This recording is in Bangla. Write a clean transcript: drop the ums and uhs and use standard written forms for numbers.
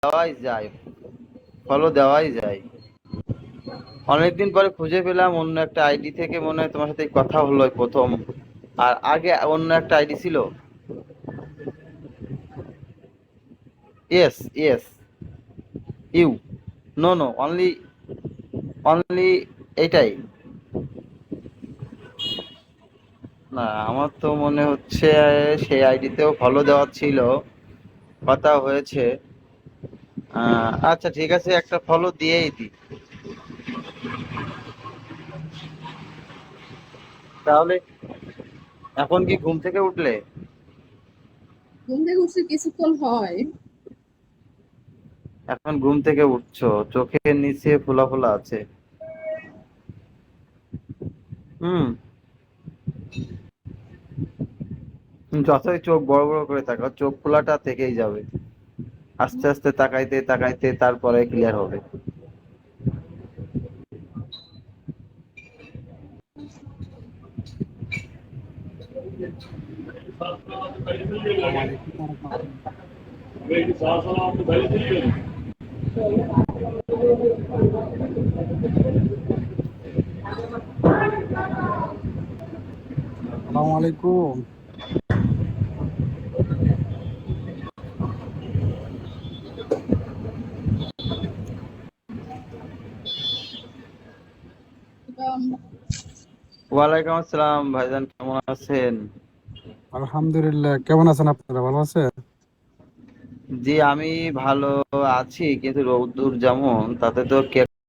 দেওয়াই যায়, ফলো দেওয়াই যায়। অনেকদিন পরে খুঁজে পেলাম অন্য একটা আইডি থেকে, মনে হয় তোমার সাথে এই কথা হলো এই প্রথম। আর আগে অন্য একটা আইডি ছিল। Yes, yes, you, no no, only, only এইটাই। না, আমার তো মনে হচ্ছে সেই আইডিতেও ফলো দেওয়া ছিল, কথা হয়েছে। আচ্ছা ঠিক আছে, একটা ফলো দিয়েই দিই তাহলে। এখন কি ঘুম থেকে উঠলে? ঘুম থেকে উঠতে কিছুক্ষণ হয়। এখন ঘুম থেকে উঠছো, চোখের নিচে ফোলা ফোলা আছে। হুম। যতই চোখ বড় বড় করে তাকাও, চোখ খোলাটা থেকেই যাবে। আস্তে আস্তে তাকাইতে তাকাইতে তারপরে ক্লিয়ার হবে। আসসালামু আলাইকুম ওয়া রাহমাতুল্লাহ। আসসালামু আলাইকুম। ওয়ালাইকুম আসসালাম ভাইজান, কেমন আছেন? আলহামদুলিল্লাহ, কেমন আছেন আপনারা? ভালো আছেন? জি আমি ভালো আছি, কিন্তু রৌদ্দুর যেমন তাতে তো